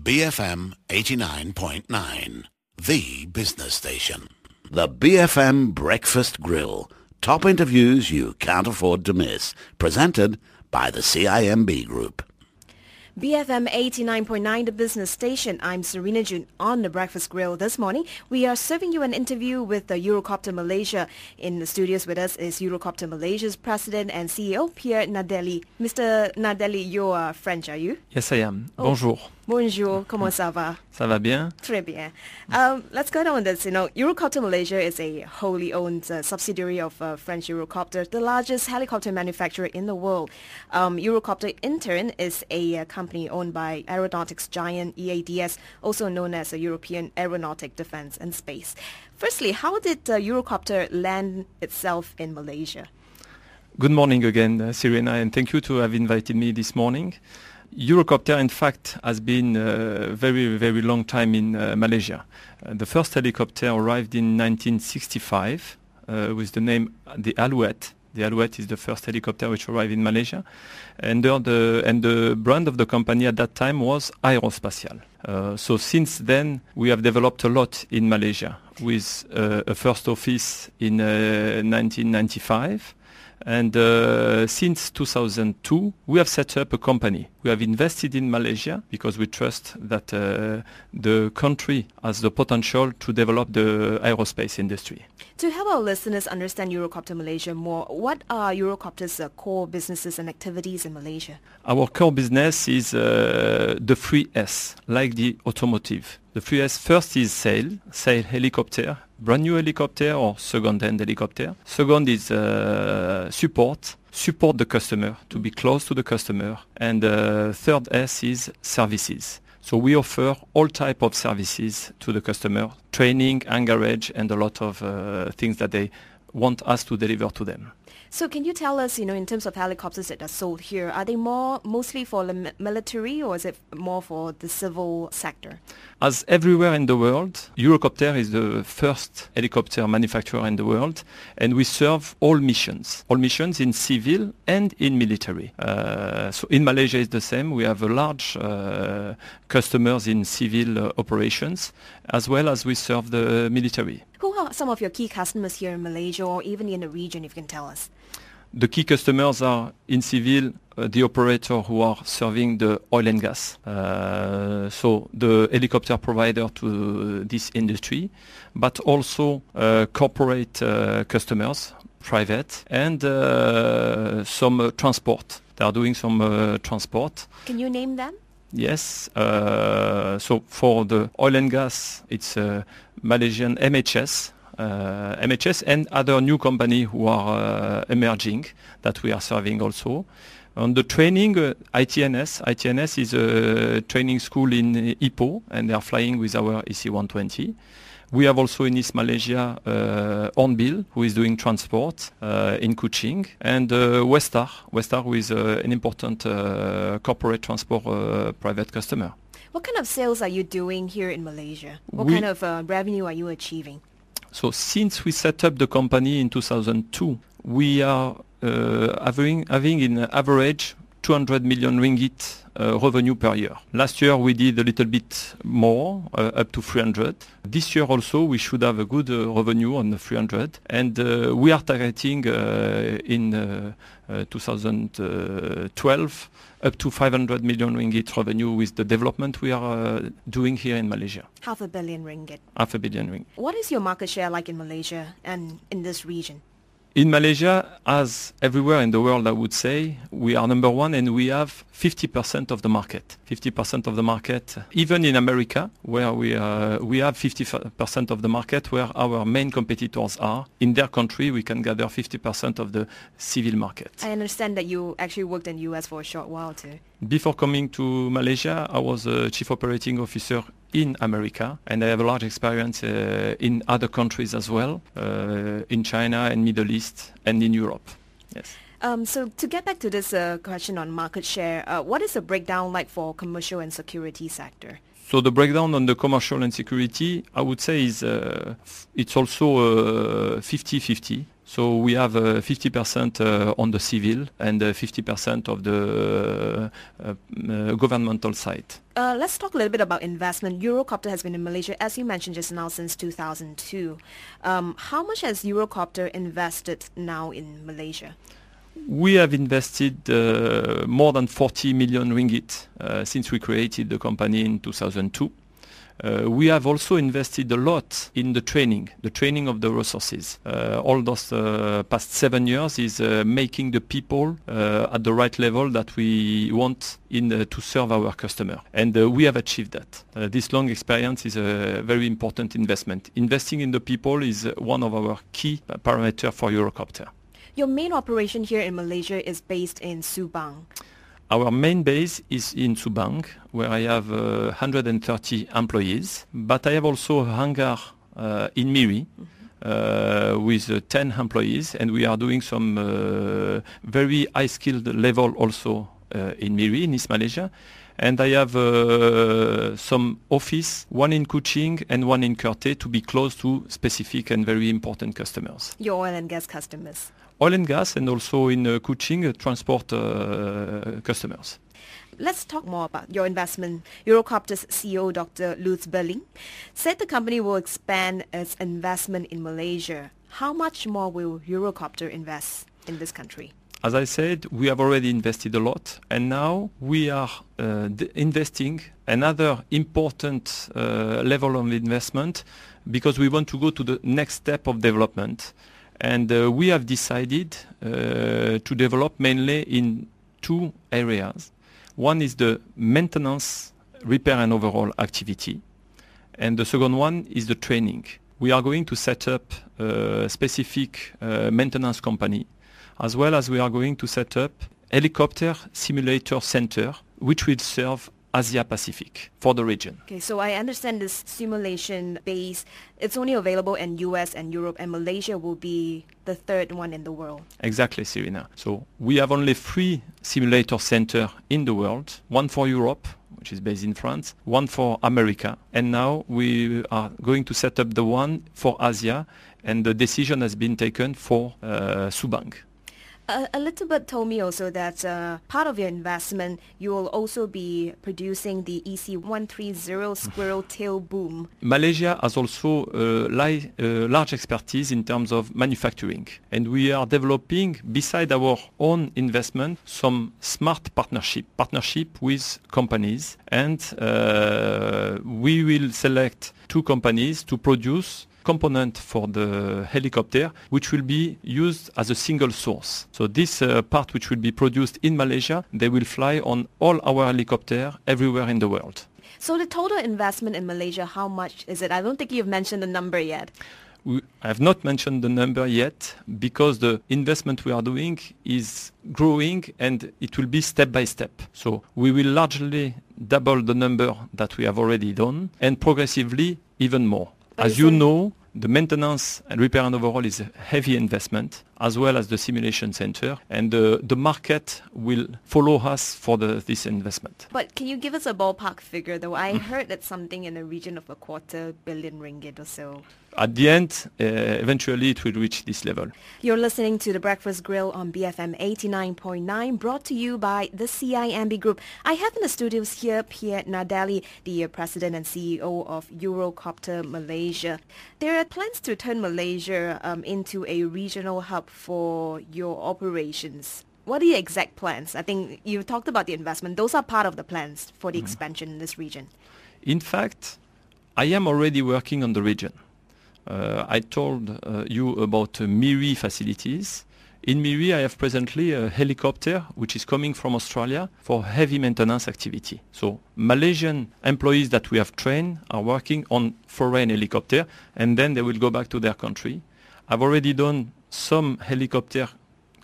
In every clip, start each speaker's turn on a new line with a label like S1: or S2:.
S1: BFM 89.9, the business station. The BFM Breakfast Grill. Top interviews you can't afford to miss. Presented by the CIMB Group.
S2: BFM 89.9, the business station. I'm Serena Jun on the Breakfast Grill. This morning, we are serving you an interview with the Eurocopter Malaysia. In the studios with us is Eurocopter Malaysia's President and CEO, Pierre Nardelli. Mr. Nardelli, you are French, are you?
S3: Yes, I am. Bonjour.
S2: Bonjour, comment ça va?
S3: Ça va bien?
S2: Très bien. Let's go on this. Eurocopter Malaysia is a wholly owned subsidiary of French Eurocopter, the largest helicopter manufacturer in the world. Eurocopter, in turn, is a company owned by aeronautics giant EADS, also known as the European Aeronautic Defence and Space. Firstly, how did Eurocopter land itself in Malaysia?
S3: Good morning again, Serena, and thank you to have invited me this morning. Eurocopter, in fact, has been a very, very long time in Malaysia. The first helicopter arrived in 1965 with the name the Alouette. The Alouette is the first helicopter which arrived in Malaysia. And the brand of the company at that time was Aerospatiale. So since then, we have developed a lot in Malaysia with a first office in 1995. And since 2002, we have set up a company. We have invested in Malaysia because we trust that the country has the potential to develop the aerospace industry.
S2: To help our listeners understand Eurocopter Malaysia more, what are Eurocopter's core businesses and activities in Malaysia?
S3: Our core business is the 3S, like the automotive. The 3S first is sale helicopter, brand new helicopter or second-hand helicopter. Second is support the customer, to be close to the customer. And third S is services. So we offer all type of services to the customer, training, garage, and a lot of things that they want us to deliver to them.
S2: So can you tell us, in terms of helicopters that are sold here, are they mostly for the military or is it more for the civil sector?
S3: As everywhere in the world, Eurocopter is the first helicopter manufacturer in the world, and we serve all missions in civil and in military. So in Malaysia it's the same. We have a large customers in civil operations, as well as we serve the military.
S2: Who are some of your key customers here in Malaysia or even in the region, if you can tell us?
S3: The key customers are in civil, the operator who are serving the oil and gas. So the helicopter provider to this industry, but also corporate customers, private, and some transport. They are doing some transport.
S2: Can you name them?
S3: Yes. So for the oil and gas, it's Malaysian MHS and other new company who are emerging that we are serving also. On the training, ITNS is a training school in Ipoh, and they are flying with our EC-120. We have also in East Malaysia Hornbill, who is doing transport in Kuching, and Westar who is an important corporate transport private customer.
S2: What kind of sales are you doing here in Malaysia? What kind of revenue are you achieving?
S3: So since we set up the company in 2002, we are having in average 200 million ringgit revenue per year. Last year we did a little bit more, up to 300. This year also we should have a good revenue on the 300, and we are targeting in 2012 up to 500 million ringgit revenue with the development we are doing here in Malaysia.
S2: Half a billion ringgit.
S3: Half a billion ringgit.
S2: What is your market share like in Malaysia and in this region?
S3: In Malaysia, as everywhere in the world, I would say, we are number one and we have 50% of the market. 50% of the market, even in America, where we have 50% of the market, where our main competitors are. In their country, we can gather 50% of the civil market.
S2: I understand that you actually worked in the US for a short while too.
S3: Before coming to Malaysia, I was a chief operating officer in America, and I have a large experience in other countries as well, in China and Middle East and in Europe. Yes.
S2: So to get back to this question on market share, what is the breakdown like for commercial and security sector?
S3: So the breakdown on the commercial and security, I would say, is it's also 50-50. So we have 50% on the civil and 50% of the governmental side.
S2: Let's talk a little bit about investment. Eurocopter has been in Malaysia, as you mentioned just now, since 2002. How much has Eurocopter invested now in Malaysia?
S3: We have invested more than 40 million ringgit since we created the company in 2002. We have also invested a lot in the training of the resources. All those past 7 years is making the people at the right level that we want to serve our customer. And we have achieved that. This long experience is a very important investment. Investing in the people is one of our key parameters for Eurocopter.
S2: Your main operation here in Malaysia is based in Subang.
S3: Our main base is in Subang, where I have 130 employees, but I have also a hangar in Miri with 10 employees, and we are doing some very high-skilled level also in Miri, in East Malaysia. And I have some office, one in Kuching and one in Kerteh, to be close to specific and very important customers.
S2: Your oil and gas customers.
S3: Oil and gas, and also in Kuching, transport customers.
S2: Let's talk more about your investment. Eurocopter's CEO, Dr. Lutz Berling, said the company will expand its investment in Malaysia. How much more will Eurocopter invest in this country?
S3: As I said, we have already invested a lot, and now we are investing another important level of investment because we want to go to the next step of development. And we have decided to develop mainly in two areas. One is the maintenance, repair and overhaul activity. And the second one is the training. We are going to set up a specific maintenance company, as well as we are going to set up helicopter simulator center, which will serve Asia Pacific for the region.
S2: Okay, so I understand this simulation base, it's only available in US and Europe, and Malaysia will be the third one in the world.
S3: Exactly, Serena. So we have only 3 simulator centers in the world, one for Europe, which is based in France, one for America, and now we are going to set up the one for Asia, and the decision has been taken for Subang.
S2: A little bit told me also that part of your investment, you will also be producing the EC130 squirrel tail boom.
S3: Malaysia has also large expertise in terms of manufacturing. And we are developing, beside our own investment, some smart partnership with companies. And we will select 2 companies to produce component for the helicopter, which will be used as a single source. So this part which will be produced in Malaysia, they will fly on all our helicopters everywhere in the world.
S2: So the total investment in Malaysia, how much is it? I don't think you've mentioned the number yet.
S3: I have not mentioned the number yet because the investment we are doing is growing and it will be step by step. So we will largely double the number that we have already done and progressively even more. As you know, the maintenance and repair and overhaul is a heavy investment, as well as the simulation center, and the market will follow us for this investment.
S2: But can you give us a ballpark figure, though? I heard that something in the region of 250 million ringgit or so.
S3: At the end, eventually it will reach this level.
S2: You're listening to The Breakfast Grill on BFM 89.9, brought to you by the CIMB Group. I have in the studios here Pierre Nardelli, the President and CEO of Eurocopter Malaysia. There are plans to turn Malaysia into a regional hub for your operations. What are the exact plans? I think you talked about the investment. Those are part of the plans for the expansion in this region.
S3: In fact, I am already working on the region. I told you about Miri facilities. In Miri, I have presently a helicopter which is coming from Australia for heavy maintenance activity. So Malaysian employees that we have trained are working on foreign helicopter, and then they will go back to their country. I've already done some helicopter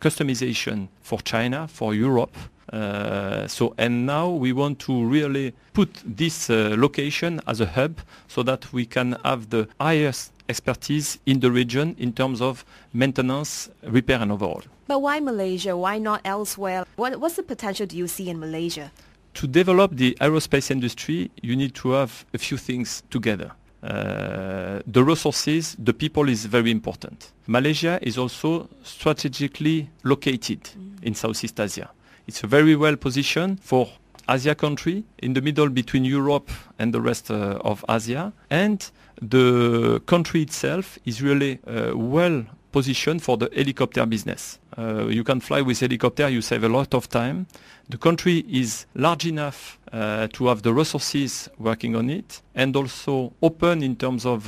S3: customization for China, for Europe. And now we want to really put this location as a hub so that we can have the highest expertise in the region in terms of maintenance, repair and overhaul.
S2: But why Malaysia? Why not elsewhere? What's the potential do you see in Malaysia?
S3: To develop the aerospace industry, you need to have a few things together. The resources, the people is very important. Malaysia is also strategically located in Southeast Asia. It's very well positioned for Asia country in the middle between Europe and the rest of Asia, and the country itself is really well positioned for the helicopter business. You can fly with helicopter, you save a lot of time. The country is large enough to have the resources working on it, and also open in terms of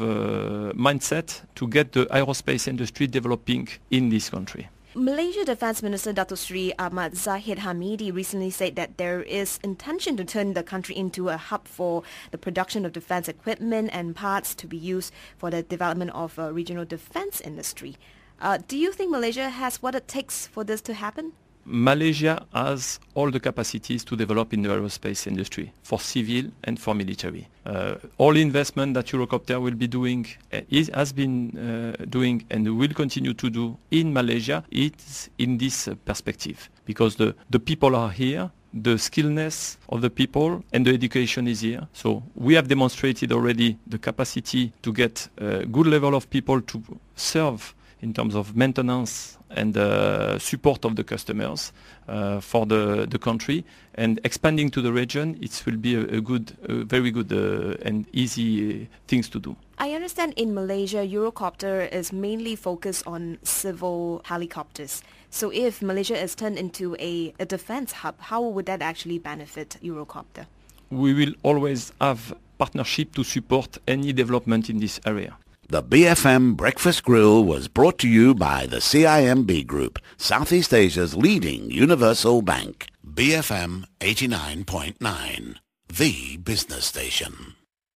S3: mindset to get the aerospace industry developing in this country.
S2: Malaysia Defence Minister Dato Sri Ahmad Zahid Hamidi recently said that there is intention to turn the country into a hub for the production of defence equipment and parts to be used for the development of a regional defence industry. Do you think Malaysia has what it takes for this to happen?
S3: Malaysia has all the capacities to develop in the aerospace industry for civil and for military. All investment that Eurocopter will be doing, has been doing and will continue to do in Malaysia is in this perspective, because the people are here, the skillness of the people and the education is here. So we have demonstrated already the capacity to get a good level of people to serve in terms of maintenance and support of the customers for the country, and expanding to the region, it will be a very good and easy things to do.
S2: I understand in Malaysia, Eurocopter is mainly focused on civil helicopters. So if Malaysia is turned into a defense hub, how would that actually benefit Eurocopter?
S3: We will always have partnership to support any development in this area.
S1: The BFM Breakfast Grill was brought to you by the CIMB Group, Southeast Asia's leading universal bank. BFM 89.9, the business station.